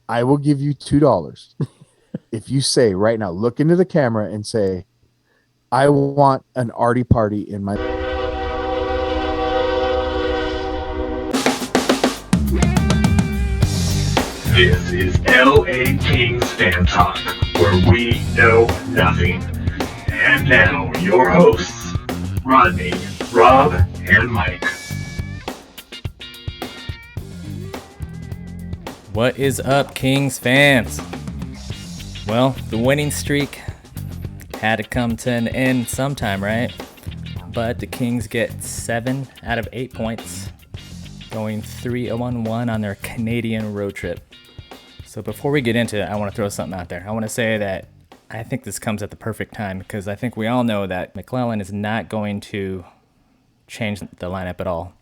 I will give you $2 if you say right now, look into the camera and say, I want an arty party in my. This is LA Kings Fan Talk, where we know nothing. And now, your hosts, Rodney, Rob, and Mike. What is up, Kings fans? Well, the winning streak had to come to an end sometime, right? But the Kings get 7 out of 8 points, going 3-1 on their Canadian road trip. So before we get into it, I want to throw something out there. I want to say that I think this comes at the perfect time because I think we all know that McClellan is not going to change the lineup at all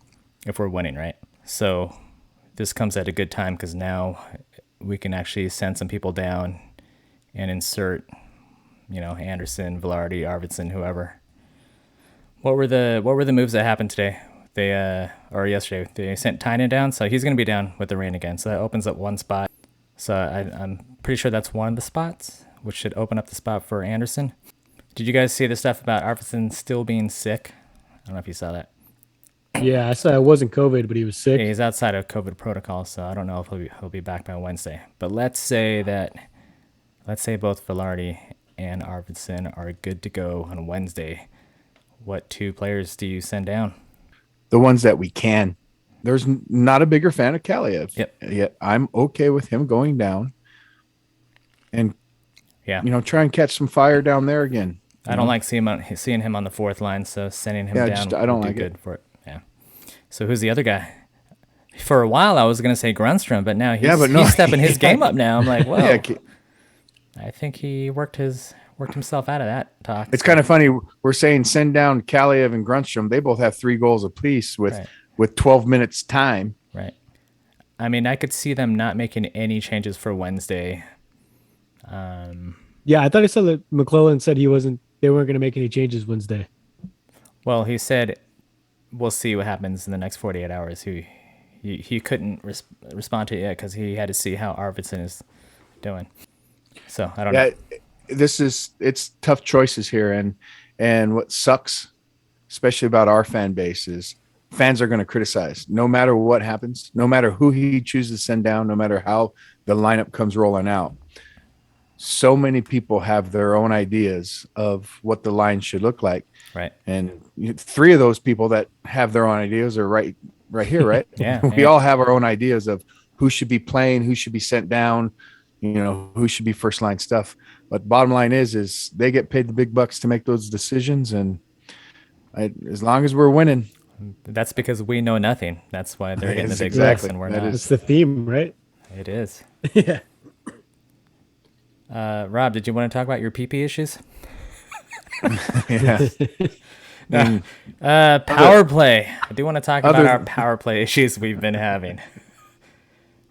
if we're winning, right? So this comes at a good time because now we can actually send some people down and insert, Anderson, Velarde, Arvidsson, whoever. What were the moves that happened today? Or yesterday, they sent Tynan down, so he's going to be down with the rain again. So that opens up one spot. So I'm pretty sure that's one of the spots, which should open up the spot for Anderson. Did you guys see the stuff about Arvidsson still being sick? I don't know if you saw that. Yeah, I saw it wasn't COVID, but he was sick. Yeah, he's outside of COVID protocol, so I don't know if he'll be back by Wednesday. But let's say both Velarde and Arvidsson are good to go on Wednesday. What 2 players do you send down? The ones that we can. There's not a bigger fan of Kaliev. Yep. Yet I'm okay with him going down and, try and catch some fire down there again. I don't like seeing him on the 4th line, so sending him down I don't would like be good it. for it. Yeah. So who's the other guy? For a while, I was going to say Grunstrom, but now he's stepping his game up now. I'm like, well, I think he worked himself out of that talk. It's kind of funny. We're saying send down Kaliev and Grunstrom. They both have 3 goals apiece with 12 minutes time. Right. I mean, I could see them not making any changes for Wednesday. Yeah, I thought he said that McClellan said they weren't going to make any changes Wednesday. Well, he said we'll see what happens in the next 48 hours. He couldn't respond to it yet because he had to see how Arvidsson is doing. So I don't know. It's tough choices here, and what sucks, especially about our fan base, is fans are going to criticize no matter what happens, no matter who he chooses to send down, no matter how the lineup comes rolling out. So many people have their own ideas of what the line should look like. Right. And 3 of those people that have their own ideas are right here, right? Yeah. We all have our own ideas of who should be playing, who should be sent down, who should be first line stuff. But bottom line is they get paid the big bucks to make those decisions. And as long as we're winning. That's because we know nothing. That's why they're getting the big bucks and we're not. It's the theme, right? It is. Yeah. Rob, did you want to talk about your PP issues? Yeah. Power play. I do want to talk about our power play issues we've been having.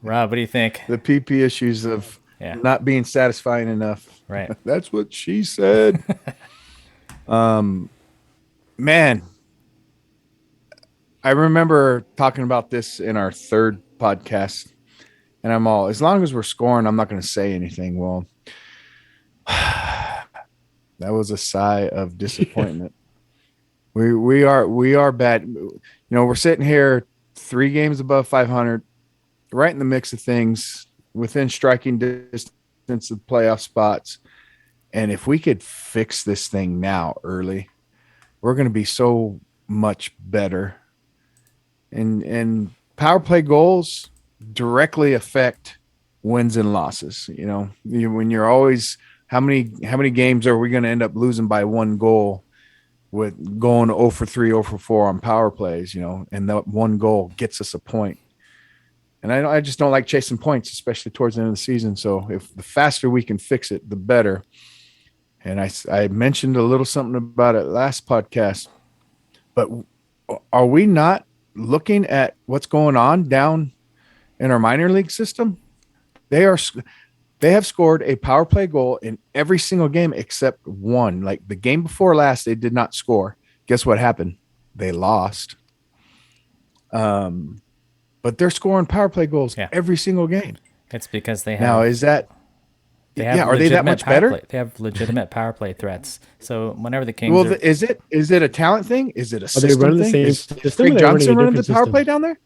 Rob, what do you think? The PP issues of not being satisfying enough. Right. That's what she said. Man, I remember talking about this in our 3rd podcast, and as long as we're scoring, I'm not going to say anything. Well, that was a sigh of disappointment. We are bad. We're sitting here 3 games above 500, right in the mix of things, within striking distance of playoff spots. And if we could fix this thing now early, we're going to be so much better. And power play goals directly affect wins and losses. When you're always, how many games are we going to end up losing by 1 goal with going 0 for 3, 0 for 4 on power plays, and that 1 goal gets us a point. And I just don't like chasing points, especially towards the end of the season. So if the faster we can fix it, the better. And I mentioned a little something about it last podcast, but are we not looking at what's going on down in our minor league system? They have scored a power play goal in every single game except 1. Like the game before last, they did not score. Guess what happened? They lost. But they're scoring power play goals every single game. It's because they Now, have is that they have are they that legitimate much power better? play. They have legitimate power play threats. So whenever the Kings Well, are, is it a talent thing? Is it a Are they system running the thing? same Is system, or Craig are they running Johnson a running the different power play system? down there?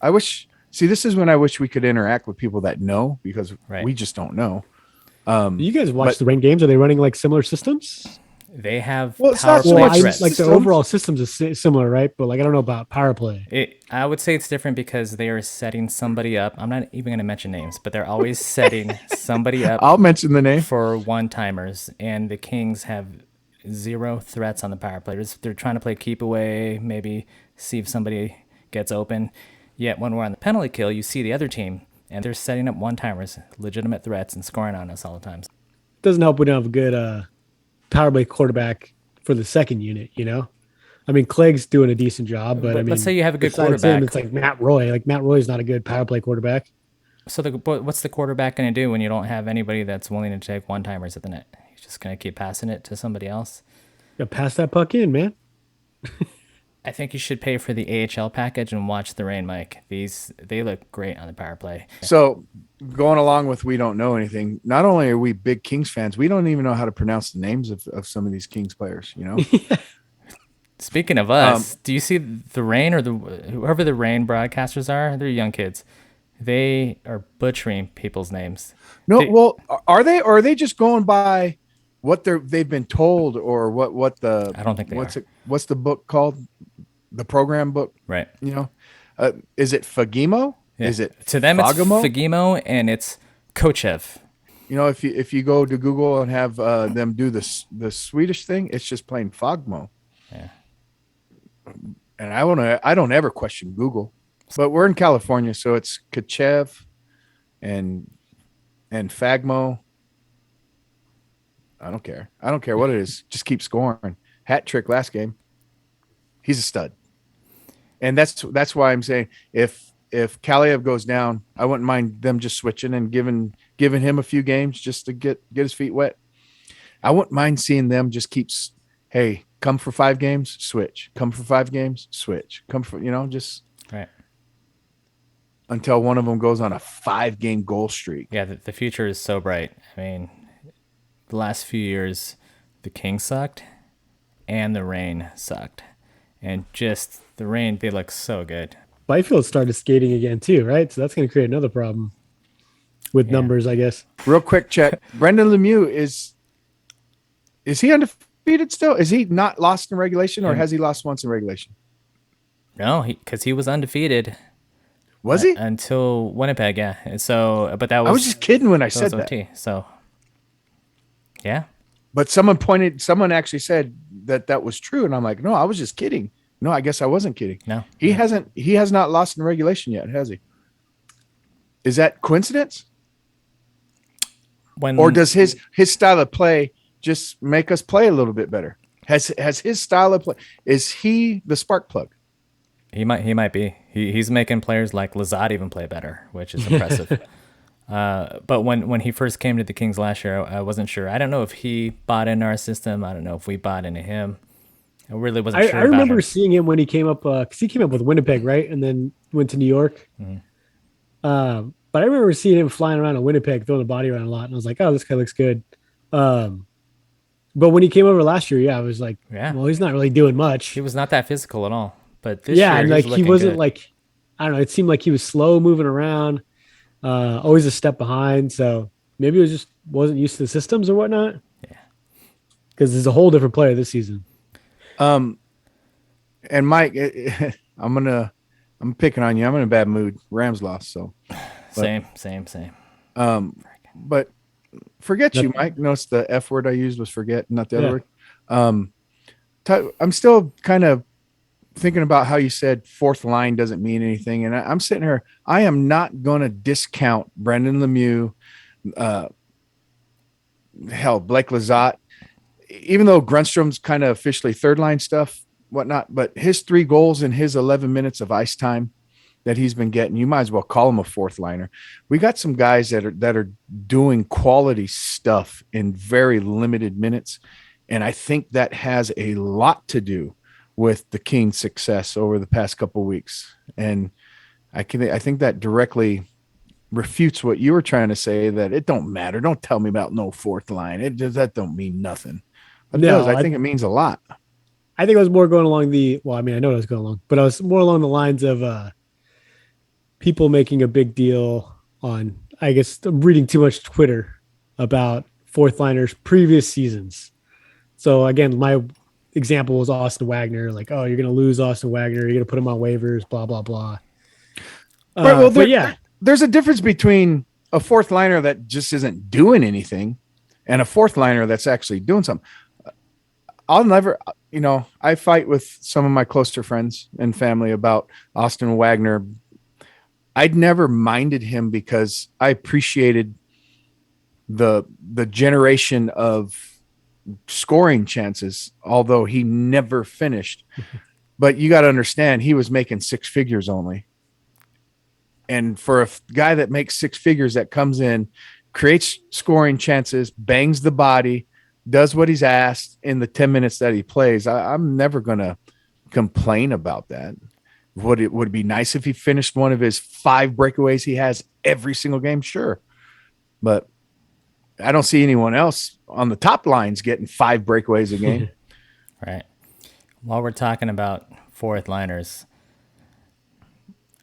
I wish. See, this is when I wish we could interact with people that know because right, we just don't know. Do you guys watch But the rain games? Are they running like similar systems? they have well, it's power not so Well, play much I like threats. the systems. overall systems is similar, right? But like I don't know about power play. I would say it's different because they are setting somebody up. I'm not even going to mention names, but they're always setting somebody up I'll mention the name. for one timers, and the Kings have zero threats on the power play. They're trying to play keep away, maybe see if somebody gets open. Yet when we're on the penalty kill, you see the other team, and they're setting up one timers, legitimate threats, and scoring on us all the time. Doesn't help we don't have a good power play quarterback for the second unit. I mean, Clegg's doing a decent job, but I But let's say mean, you have a good besides him, quarterback. it's like Matt Roy. Like Matt Roy's not a good power play quarterback. So what's the quarterback going to do when you don't have anybody that's willing to take one timers at the net? He's just going to keep passing it to somebody else. You pass that puck in, man. I think you should pay for the AHL package and watch the rain, Mike. They look great on the power play. So, going along with we don't know anything. Not only are we big Kings fans, we don't even know how to pronounce the names of some of these Kings players. Speaking of us, do you see the rain or whoever the rain broadcasters are? They're young kids. They are butchering people's names. Well, are they, or are they just going by what they've been told, or what the? I don't think they are. What's the book called? The program book, Right? Is it Fagimo? Yeah. Is it to them? Fagimo? It's Fagimo and it's Kochev. If you go to Google and have them do the Swedish thing, it's just plain Fagmo. Yeah. And I don't ever question Google, but we're in California, so it's Kachev and Fagmo. I don't care. I don't care what it is. Just keep scoring. Hat trick last game. He's a stud. And that's why I'm saying if Kaliev goes down, I wouldn't mind them just switching and giving him a few games just to get his feet wet. I wouldn't mind seeing them just hey, come for 5 games, switch. Come for 5 games, switch. Come for just Right. until one of them goes on a 5-game goal streak. Yeah, the future is so bright. I mean, the last few years, the Kings sucked and the rain sucked. And just the rain, they look so good. Byfield started skating again too, right? So that's going to create another problem with numbers, I guess. Real quick check. Brendan Lemieux is he undefeated still? Is he not lost in regulation, or has he lost once in regulation? No, because he was undefeated. Was he? Until Winnipeg, yeah. And so, but that was. I was just kidding when I that said was that. OT. So, yeah. But someone actually said that was true, and I'm like, no, I was just kidding. No, I guess I wasn't kidding. No, he has not lost in regulation yet, has he? Is that coincidence? Or does his style of play just make us play a little bit better? Has his style of play, is he the spark plug? He might be. He's making players like Lazat even play better, which is impressive. But when he first came to the Kings last year, I wasn't sure. I don't know if he bought into our system. I don't know if we bought into him. I really wasn't sure. I remember about him. seeing him when he came up, because he came up with Winnipeg, right? And then went to New York. Mm-hmm. But I remember seeing him flying around in Winnipeg, throwing the body around a lot. And I was like, oh, this guy looks good. But when he came over last year, I was like, well, he's not really doing much. He was not that physical at all. But this year, and like he wasn't good. like, I don't know. It seemed like he was slow moving around, always a step behind. So maybe it wasn't used to the systems or whatnot. Yeah, because there's a whole different player this season. And Mike, I'm picking on you. I'm in a bad mood. Rams lost, so same. But forget you, Mike. Notice the F word I used was forget, not the other word. I'm still kind of thinking about how you said fourth line doesn't mean anything, and I'm sitting here. I am not going to discount Brendan Lemieux, Blake Lazat, even though Grunstrom's kind of officially third line stuff, whatnot. But his 3 goals in his 11 minutes of ice time that he's been getting, you might as well call him a fourth liner. We got some guys that are doing quality stuff in very limited minutes, and I think that has a lot to do with the Kings' success over the past couple of weeks. And I think that directly refutes what you were trying to say, that it don't matter. Don't tell me about no fourth line. That don't mean nothing. But it does. No, I think it means a lot. I think I was more going along I mean, I know what I was going along, but I was more along the lines of people making a big deal on, I guess I'm reading too much Twitter about fourth liners previous seasons. So again, my example was Austin Wagner, like, oh, you're going to lose Austin Wagner. You're going to put him on waivers, blah, blah, blah. Right. Well, but yeah, there's a difference between a fourth liner that just isn't doing anything and a fourth liner that's actually doing something. I'll never, I fight with some of my closer friends and family about Austin Wagner. I'd never minded him because I appreciated the generation of scoring chances, although he never finished. But you got to understand, he was making six figures only. And for a guy that makes six figures, that comes in, creates scoring chances, bangs the body, does what he's asked in the 10 minutes that he plays, I'm never going to complain about that. Would it be nice if he finished one of his 5 breakaways he has every single game? Sure. But I don't see anyone else on the top lines getting 5 breakaways a game. Right. While we're talking about fourth liners,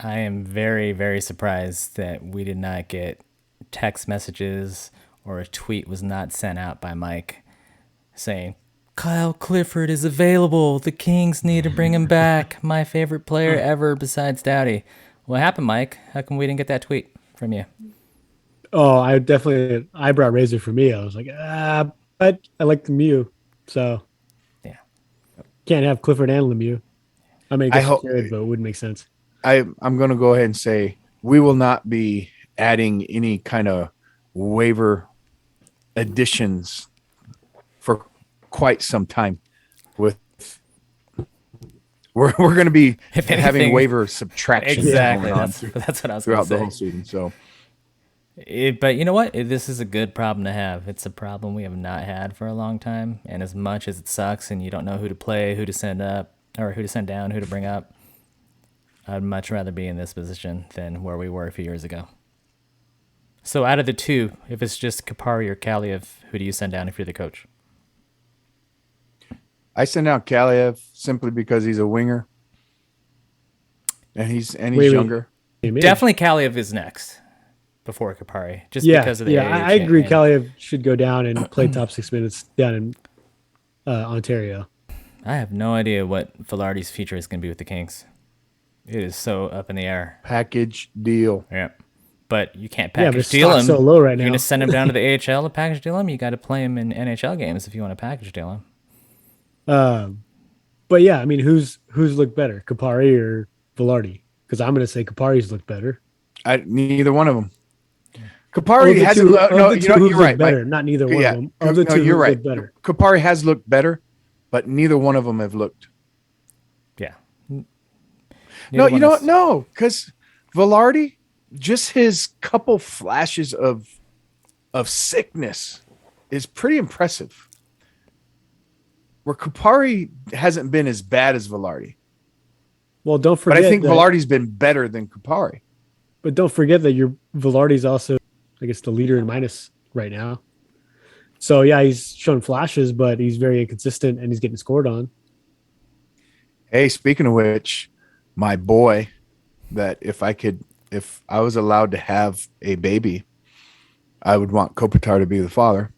I am very, very surprised that we did not get text messages or a tweet was not sent out by Mike saying, Kyle Clifford is available. The Kings need to bring him back. My favorite player ever besides Doughty. What happened, Mike? How come we didn't get that tweet from you? Oh, I definitely eyebrow raiser for me. I was like, but I like Lemieux, so yeah, can't have Clifford and Lemieux. I mean, I hope, could, but it wouldn't make sense. I'm going to go ahead and say we will not be adding any kind of waiver additions for quite some time. We're going to be having waiver subtraction. Exactly. That's what I was going to say. The whole season. So. But you know what? This is a good problem to have. It's a problem we have not had for a long time. And as much as it sucks and you don't know who to play, who to send up, or who to send down, who to bring up, I'd much rather be in this position than where we were a few years ago. So out of the two, if it's just Kupari or Kaliev, who do you send down if you're the coach? I send out Kaliev simply because he's a winger. And he's younger. Definitely Kaliev is next. Before Kupari, just because of the age. I agree. Kaliev should go down and play top 6 minutes down in Ontario. I have no idea what Velarde's future is going to be with the Kings. It is so up in the air. Package deal. Yeah, but you can't package deal him. So low right now. You're going to send him down to the AHL to package deal him. You got to play him in NHL games if you want to package deal him. But yeah, I mean, who's looked better, Kupari or Velarde? Because I'm going to say Kupari's looked better. Neither one of them. Kupari hasn't. You're right. Better, not neither one of them. Of the two, you're right. Better. Kupari has looked better, but neither one of them have looked. Yeah. No, you know what? No, because Velarde, just his couple flashes of sickness is pretty impressive. Where Kupari hasn't been as bad as Velarde. Well, don't forget. But I think Velarde's been better than Kupari. But don't forget that Velarde's also, I guess, the leader in minus right now. So yeah, he's shown flashes, but he's very inconsistent and he's getting scored on. Hey, speaking of which, my boy, that if I was allowed to have a baby, I would want Kopitar to be the father.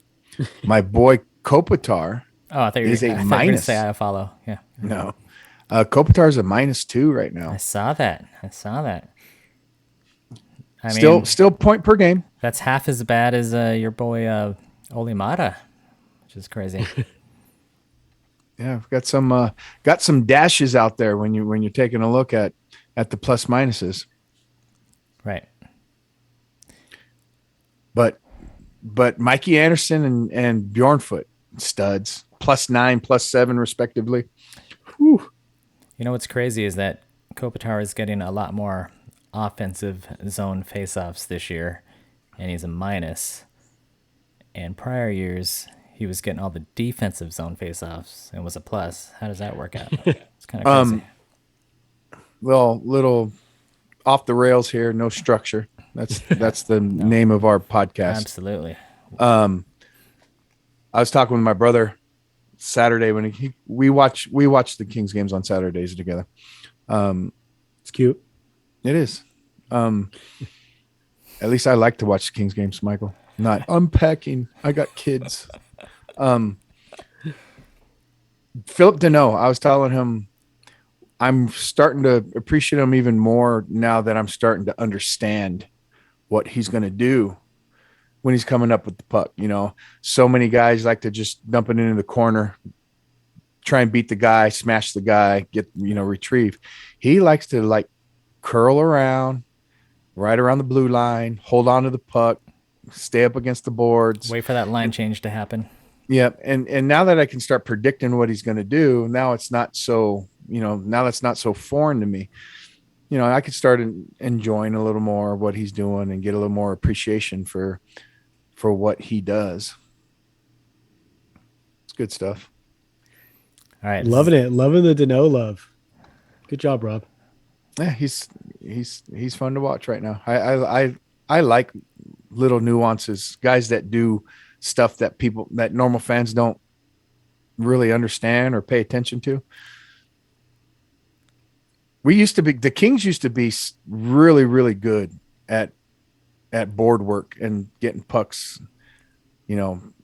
My boy Kopitar is a minus. Say I follow. Yeah. No. Kopitar is a -2 right now. I saw that. I mean, still point per game. That's half as bad as your boy Olimata, which is crazy. Yeah, we've got some dashes out there when you're taking a look at the plus minuses. Right. But Mikey Anderson and Bjornfoot, studs, +9, +7 respectively. Whew. You know what's crazy is that Kopitar is getting a lot more offensive zone faceoffs this year, and he's a minus. And prior years, he was getting all the defensive zone faceoffs and was a plus. How does that work out? It's kind of crazy. Well, little off the rails here, no structure. That's the name of our podcast. Absolutely. I was talking with my brother Saturday when we watch the Kings games on Saturdays together. It's cute. It is. At least I like to watch the Kings games, Michael. Not unpacking. I got kids. Philip Deneau, I was telling him I'm starting to appreciate him even more now that I'm starting to understand what he's going to do when he's coming up with the puck. You know, so many guys like to just dump it into the corner, try and beat the guy, smash the guy, retrieve. He likes to like curl around, right around the blue line, hold on to the puck, stay up against the boards. Wait for that line change to happen. Yeah. And now that I can start predicting what he's going to do, now it's not so, now that's not so foreign to me. I could start enjoying a little more of what he's doing and get a little more appreciation for what he does. It's good stuff. All right. Loving it. Loving the Deneau love. Good job, Rob. Yeah, he's fun to watch right now. I like little nuances, guys that do stuff that normal fans don't really understand or pay attention to. The Kings used to be really, really good at board work and getting pucks,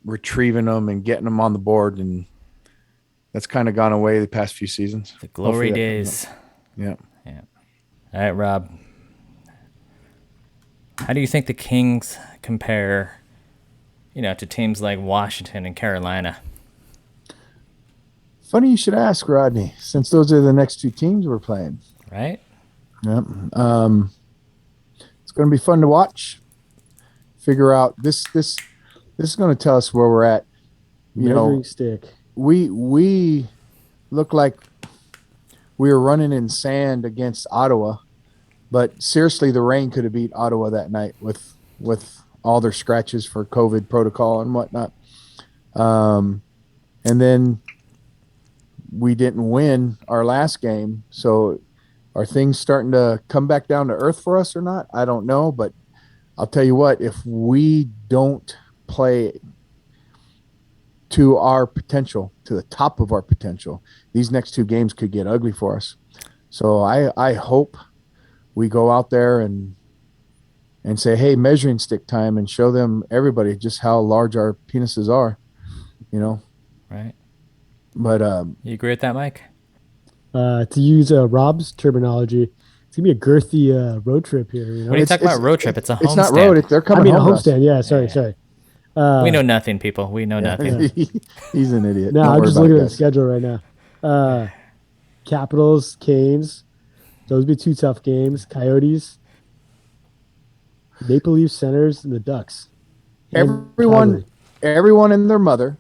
retrieving them and getting them on the board. And that's kind of gone away the past few seasons. The glory days. Yeah. Yeah. All right, Rob. How do you think the Kings compare, to teams like Washington and Carolina? Funny you should ask, Rodney, since those are the next two teams we're playing. Right? Yep. It's going to be fun to watch. Figure out this is going to tell us where we're at. Measuring stick. We look like we were running in sand against Ottawa, but seriously, the rain could have beat Ottawa that night with all their scratches for COVID protocol and whatnot. And then we didn't win our last game. So are things starting to come back down to earth for us or not? I don't know, but I'll tell you what, if we don't play to our potential, to the top of our potential, these next two games could get ugly for us. So I hope we go out there and say, hey, measuring stick time, and show them, everybody, just how large our penises are, Right. But you agree with that, Mike? To use Rob's terminology, it's gonna be a girthy road trip here. What are you talking about? Road trip? It's a homestand. It's not road. They're coming. A homestand. Yeah. Sorry. We know nothing, people. We know nothing. He's an idiot. No, I'm just looking at the schedule right now. Capitals, Canes. Those would be two tough games. Coyotes, Maple Leaf Senators, and the Ducks. Everyone and their mother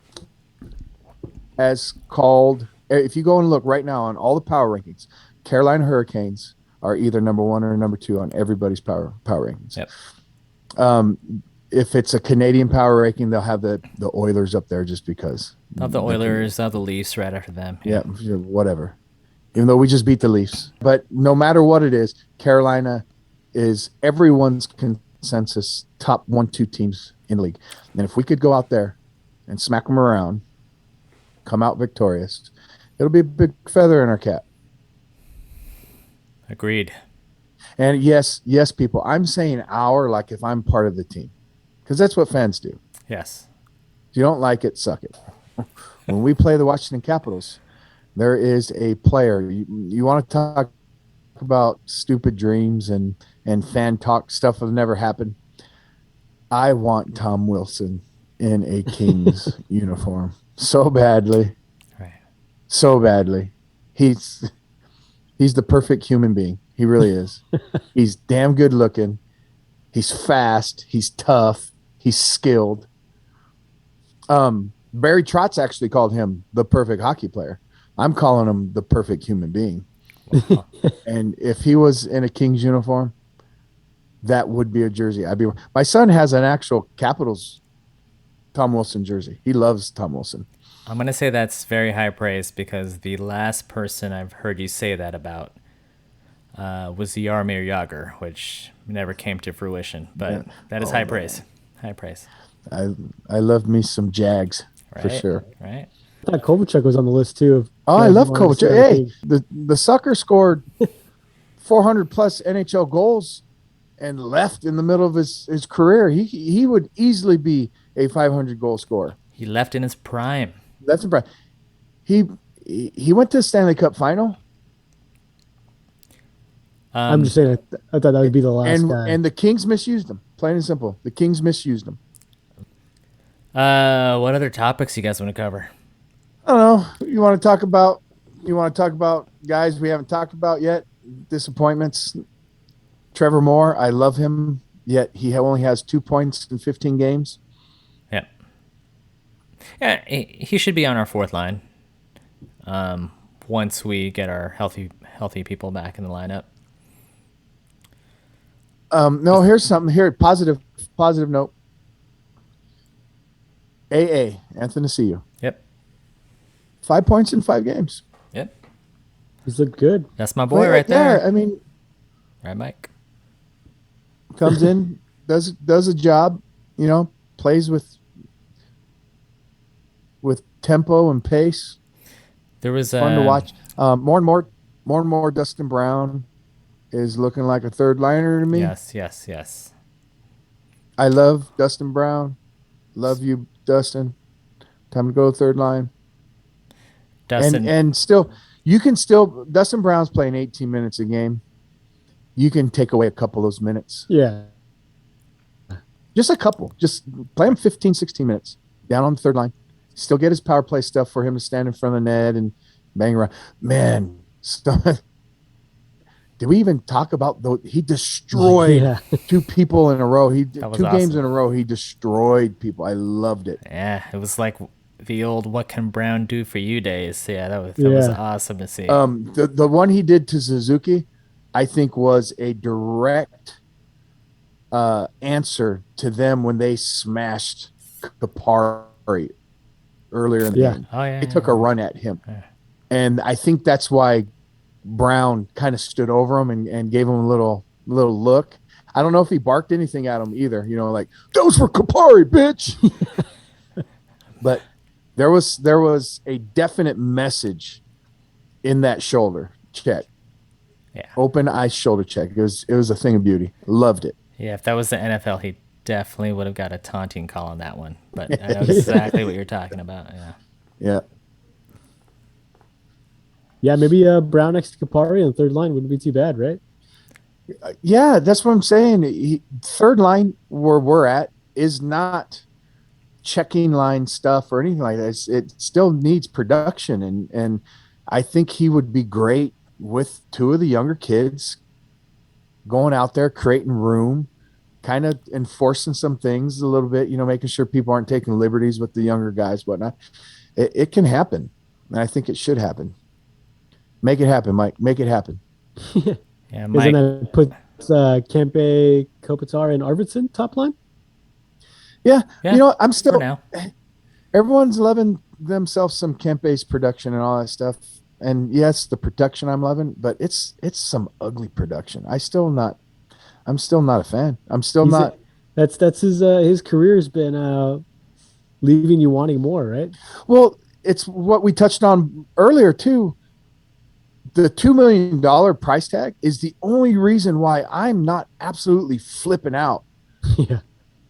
has called. If you go and look right now on all the power rankings, Carolina Hurricanes are either number 1 or number 2 on everybody's power rankings. Yep. If it's a Canadian power ranking, they'll have the Oilers up there just because. Of the Oilers, of the Leafs right after them. Yeah, whatever. Even though we just beat the Leafs. But no matter what it is, Carolina is everyone's consensus top 1-2 teams in the league. And if we could go out there and smack them around, come out victorious, it'll be a big feather in our cap. Agreed. And yes, people, I'm saying our like if I'm part of the team, because that's what fans do. Yes. If you don't like it, suck it. When we play the Washington Capitals, there is a player. You want to talk about stupid dreams and fan talk stuff that never happened. I want Tom Wilson in a Kings uniform so badly. Right. So badly. He's the perfect human being. He really is. He's damn good looking. He's fast. He's tough. He's skilled. Barry Trotz actually called him the perfect hockey player. I'm calling him the perfect human being. Wow. And if he was in a Kings uniform, that would be a jersey. My son has an actual Capitals Tom Wilson jersey. He loves Tom Wilson. I'm going to say that's very high praise, because the last person I've heard you say that about was the Jaromir Jagr, which never came to fruition. But that is high praise. High praise. I love me some Jags for Right? sure. Right? I thought Kovalchuk was on the list too. Oh, I love Coach. Kopitar. Hey, the sucker scored 400 plus NHL goals and left in the middle of his career. He would easily be a 500 goal scorer. He left in his prime. That's impressive. He went to the Stanley Cup final. I'm just saying, I thought that would be the last guy. And the Kings misused him. Plain and simple. The Kings misused him. What other topics you guys want to cover? I don't know. You want to talk about guys we haven't talked about yet? Disappointments. Trevor Moore, I love him, yet he only has 2 points in 15 games. Yeah, he should be on our fourth line. Once we get our healthy people back in the lineup. No, here's something here. Positive note. Anthony Ciu. Yep. 5 points in 5 games. Yep. He's looked good. That's my boy right there. I mean, right, Mike. Comes in, does a job, plays with tempo and pace. There was fun to watch. More and more Dustin Brown is looking like a third liner to me. Yes. I love Dustin Brown. Love you, Dustin. Time to go third line. Dustin and still Dustin Brown's playing 18 minutes a game. You can take away a couple of those minutes. Yeah. Just a couple. Just play him 15, 16 minutes down on the third line. Still get his power play stuff for him to stand in front of the net and bang around. Man, did we even talk about he destroyed 2 people in a row. Games in a row. He destroyed people. I loved it. Yeah, it was like the old "What can Brown do for you" days. Yeah, that was awesome to see. The one he did to Suzuki, I think, was a direct answer to them when they smashed Kopari earlier in the game. They took a run at him. Yeah. And I think that's why Brown kind of stood over him and gave him a little look. I don't know if he barked anything at him either, like, "Those were Kopari, bitch." But there was a definite message in that shoulder check. Yeah. Open eye shoulder check. It was a thing of beauty. Loved it. Yeah, if that was the NFL, he definitely would have got a taunting call on that one. But I know exactly what you're talking about. Yeah. Yeah. Yeah, maybe Brown next to Kopari on the third line wouldn't be too bad, right? Yeah, that's what I'm saying. Third line where we're at is not checking line stuff or anything like that. It still needs production, and I think he would be great with 2 of the younger kids going out there, creating room, kind of enforcing some things a little bit, making sure people aren't taking liberties with the younger guys, whatnot. It can happen, and I think it should happen. Make it happen, Mike. Make it happen. Yeah, Mike. Isn't that put Kempe, Kopitar, and Arvidsson top line? Yeah. I'm still now. Everyone's loving themselves some Kempe's production and all that stuff. And yes, the production I'm loving, but it's some ugly production. I'm still not a fan. That's his career's been leaving you wanting more, right? Well, it's what we touched on earlier too. The $2 million price tag is the only reason why I'm not absolutely flipping out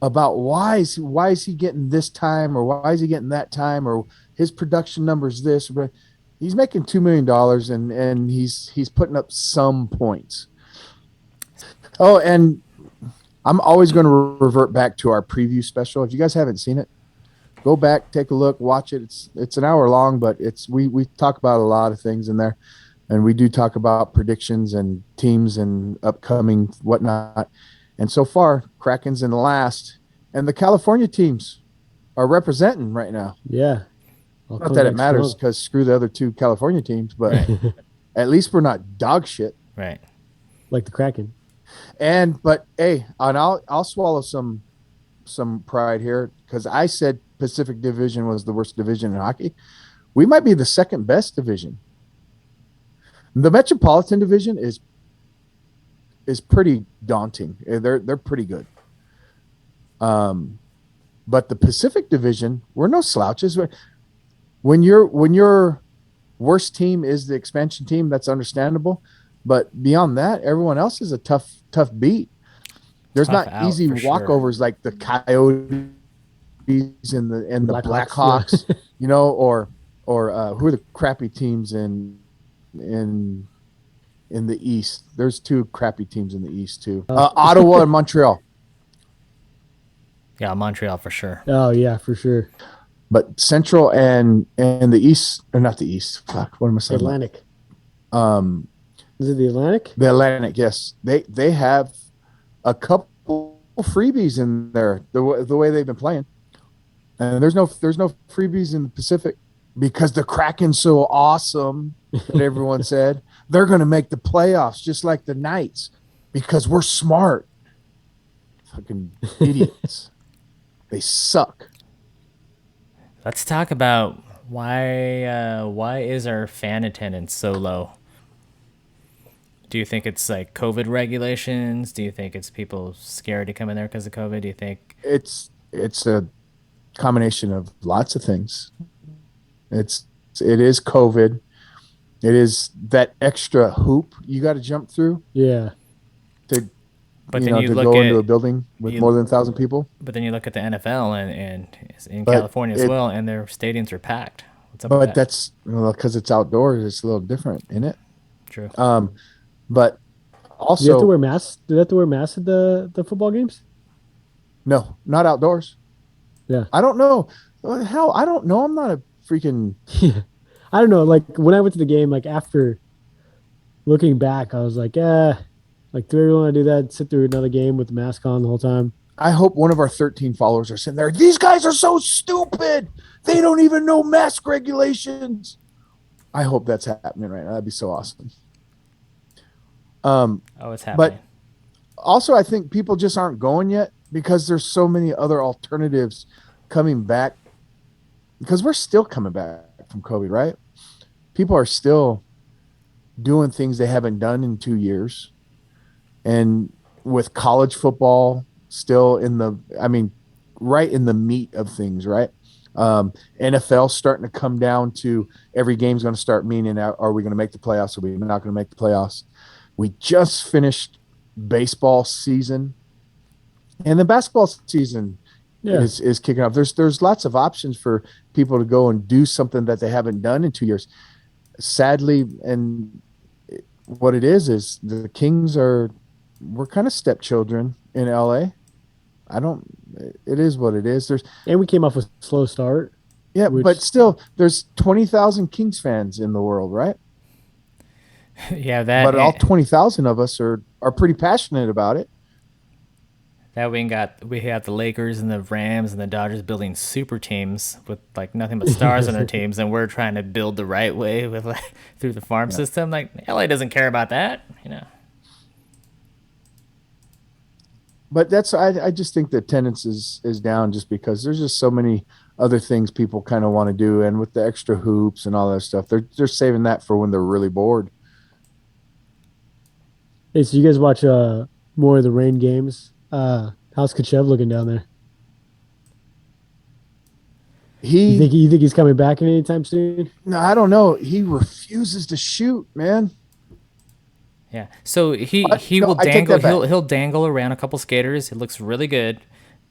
about why is he getting this time, or why is he getting that time, or his production numbers this. But he's making $2 million and he's putting up some points. Oh, and I'm always going to revert back to our preview special. If you guys haven't seen it, go back, take a look, watch it. It's an hour long, but we talk about a lot of things in there. And we do talk about predictions and teams and upcoming whatnot. And so far, Kraken's in the last. And the California teams are representing right now. Yeah. Not that it matters, because screw the other 2 California teams, but at least we're not dog shit. Right. Like the Kraken. But hey, and I'll swallow some pride here, because I said Pacific Division was the worst division in hockey. We might be the second best division. The Metropolitan Division is is pretty daunting. They're pretty good. But the Pacific Division, we're no slouches. When your worst team is the expansion team, that's understandable. But beyond that, everyone else is a tough beat. There's Tough not out easy for sure. walkovers like the Coyotes and the Blackhawks. Blackhawks, or who are the crappy teams in in the East? There's two crappy teams in the East too. Ottawa and Montreal. Yeah, Montreal for sure. Oh yeah, for sure. But Central and the East, or not the East. Fuck, what am I saying? Atlantic. Um, Is it the Atlantic? the Atlantic. Yes, they have a couple freebies in there. The way they've been playing, and there's no freebies in the Pacific because the Kraken's so awesome that everyone said they're going to make the playoffs just like the Knights because we're smart. Fucking idiots. They suck. Let's talk about why is our fan attendance so low? Do you think it's like COVID regulations? Do you think it's people scared to come in there because of COVID? Do you think It's a combination of lots of things. It is COVID. It is that extra hoop you got to jump through Yeah. to but you then know you to look go at into a building with you- more than 1,000 people. but then you look at the NFL and in But California as it- well, and their stadiums are packed. What's up with But that? that's because it's outdoors. It's a little different, isn't it? True. But Do you have to also wear masks? Do they have to wear masks at the football games? no, not outdoors. Yeah. I don't know. Hell, I don't know. I'm not a freaking. Yeah. I don't know. Like when I went to the game, like after looking back, I was like, like do we really want to do that? Sit through another game with the mask on the whole time? I hope one of our 13 followers are sitting there. These guys are so stupid. They don't even know mask regulations. I hope that's happening right now. That'd be so awesome. Oh, it's happening. Also, I think people just aren't going yet because there's so many other alternatives coming back. Because we're still coming back from COVID, right? People are still doing things they haven't done in 2 years. And with college football still right in the meat of things, right? NFL starting to come down to every game's going to start meaning, are we going to make the playoffs? Are we not going to make the playoffs? We just finished baseball season, and the basketball season Yeah. is kicking off. There's lots of options for people to go and do something that they haven't done in 2 years. Sadly, and what it is the Kings we're kind of stepchildren in LA. It is what it is. And we came off a slow start. Yeah, Which- but still, there's 20,000 Kings fans in the world, right? Yeah, that. But all 20,000 of us are pretty passionate about it. That we have the Lakers and the Rams and the Dodgers building super teams with like nothing but stars on their teams, and we're trying to build the right way with like through the farm system. Like LA doesn't care about that, you know. But I just think the attendance is down just because there's just so many other things people kind of want to do, and with the extra hoops and all that stuff, they're saving that for when they're really bored. Hey, so you guys watch more of the rain games? How's Kachev looking down there? You think he's coming back anytime soon? No, I don't know. He refuses to shoot, man. Yeah. So he No, will I take dangle. that back. He'll dangle around a couple skaters. It looks really good,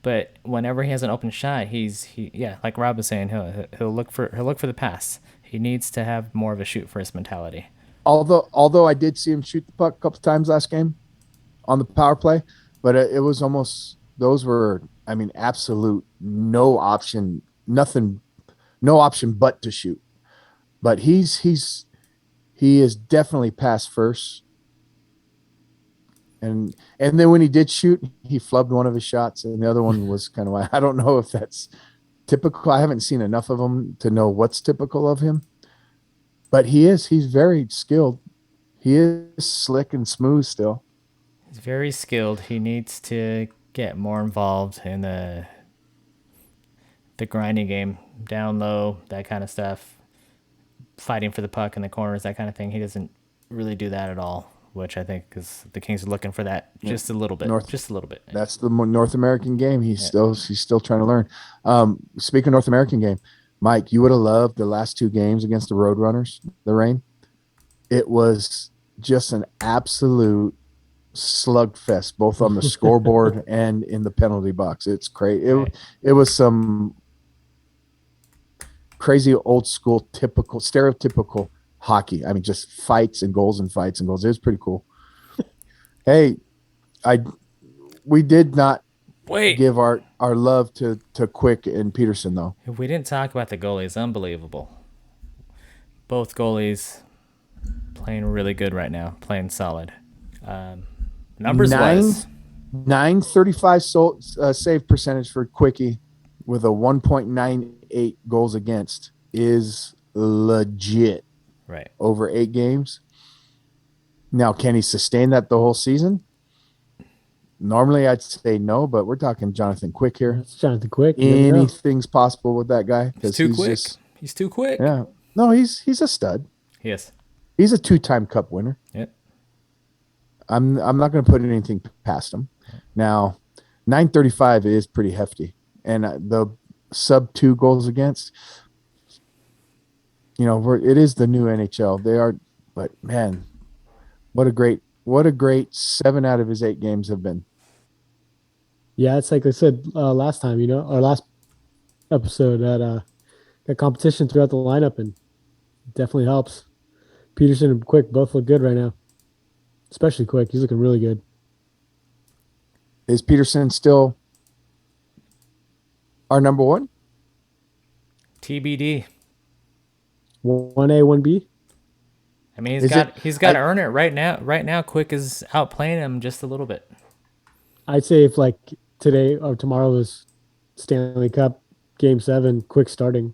but whenever he has an open shot, yeah, like Rob was saying, he'll look for the pass. He needs to have more of a shoot first mentality. Although I did see him shoot the puck a couple times last game on the power play, but it was almost those were absolute no option, nothing, no option but to shoot. But he is definitely pass first. And then when he did shoot, he flubbed one of his shots, and the other one was kind of I don't know if that's typical. I haven't seen enough of him to know what's typical of him. But he's very skilled. He is slick and smooth still. He's very skilled. He needs to get more involved in the grinding game, down low, that kind of stuff, fighting for the puck in the corners, that kind of thing. He doesn't really do that at all which I think is the Kings are looking for that just a little bit. Just a little bit. That's the North American game. He's still trying to learn. Speaking of North American game, Mike, you would have loved the last 2 games against the Roadrunners, the Reign. It was just an absolute slugfest, both on the scoreboard and in the penalty box. It's crazy. It was some crazy old school, typical, stereotypical hockey. I mean, just fights and goals and fights and goals. It was pretty cool. Hey, we did not give our love to Quick and Peterson, though. If we didn't talk about the goalies, unbelievable. Both goalies playing really good right now, playing solid. Numbers wise, 935 save percentage for Quickie with a 1.98 goals against is legit. Right. Over 8 games. Now, can he sustain that the whole season? Normally, I'd say no, but we're talking Jonathan Quick here. It's Jonathan Quick. Anything's possible with that guy. He's too quick. He's too quick. Yeah. No, he's a stud. Yes. He's a 2-time Cup winner. Yep. I'm not going to put anything past him. Now, 935 is pretty hefty, and the sub 2 goals against. You know, it is the new NHL. They are, but man, what a great 7 out of his 8 games have been. Yeah, it's like I said last time, our last episode, that competition throughout the lineup, and definitely helps. Peterson and Quick both look good right now, especially Quick. He's looking really good. Is Peterson still our number 1? TBD. 1A, 1B. I mean, he's got to earn it right now. Right now, Quick is outplaying him just a little bit. I'd say if like today or tomorrow was Stanley Cup Game 7, Quick starting.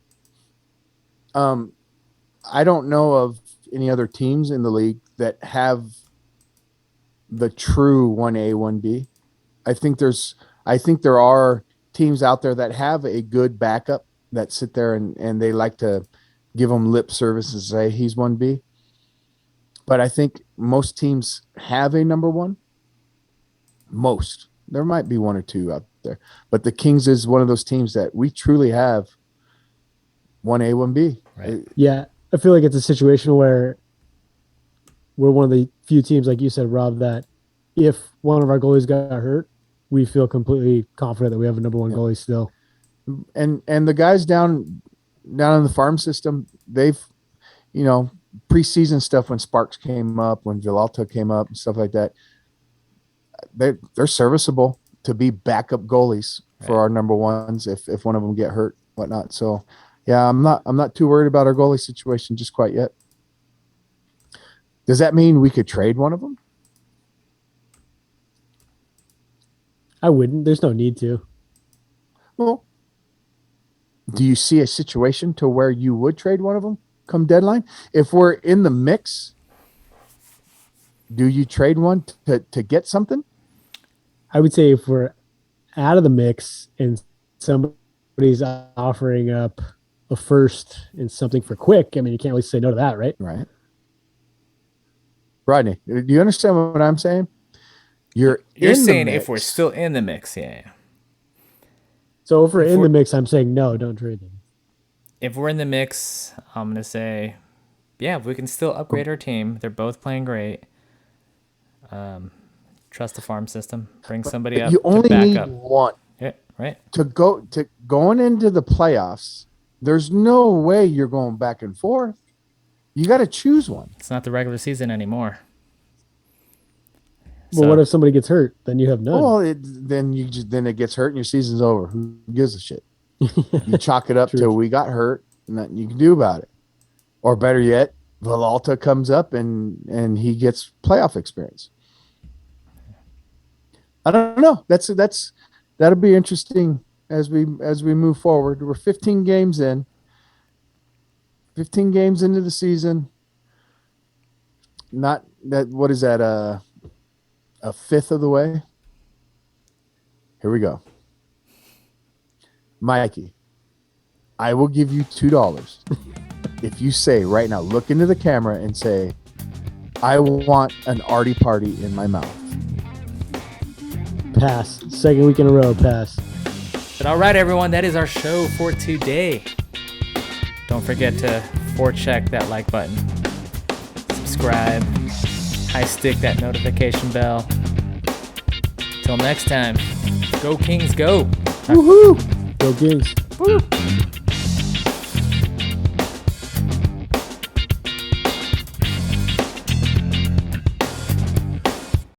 I don't know of any other teams in the league that have the true 1A, 1B. I think there are teams out there that have a good backup that sit there and they like to give him lip service and say he's 1B. But I think most teams have a number 1. Most. There might be 1 or 2 out there. But the Kings is one of those teams that we truly have 1A, 1B. Right. Yeah, I feel like it's a situation where we're one of the few teams, like you said, Rob, that if one of our goalies got hurt, we feel completely confident that we have a number 1 goalie still. And the guys down in the farm system, they've, preseason stuff when Sparks came up, when Villalta came up and stuff like that, they're serviceable to be backup goalies for our number 1s if one of them get hurt, whatnot. So, yeah, I'm not too worried about our goalie situation just quite yet. Does that mean we could trade one of them? I wouldn't. There's no need to. Well, do you see a situation to where you would trade one of them come deadline? If we're in the mix, do you trade one to get something? I would say if we're out of the mix and somebody's offering up a first and something for Quick, I mean, you can't really say no to that, right? Right. Rodney, do you understand what I'm saying? You're saying if we're still in the mix, yeah. So if we're in the mix, I'm saying no, don't trade them. If we're in the mix, I'm going to say, yeah, we can still upgrade our team. They're both playing great. Trust the farm system. Bring somebody up. You only to back need up. one. Yeah, right. Going into the playoffs. There's no way you're going back and forth. You got to choose one. It's not the regular season anymore. Well, what if somebody gets hurt? Then you have none. Well, then it gets hurt and your season's over. Who gives a shit? You chalk it up to we got hurt, and nothing you can do about it. Or better yet, Villalta comes up and he gets playoff experience. I don't know. That'll be interesting as we move forward. We're 15 games in. 15 games into the season. Not that. What is that? A fifth of the way. Here we go. Mikey, I will give you $2 if you say right now, look into the camera and say, I want an arty party in my mouth. Pass. Second week in a row, pass. But all right, everyone, that is our show for today. Don't forget to forecheck that like button, subscribe, high stick that notification bell. Till next time, go Kings, go! Woohoo! Go Kings! Woo!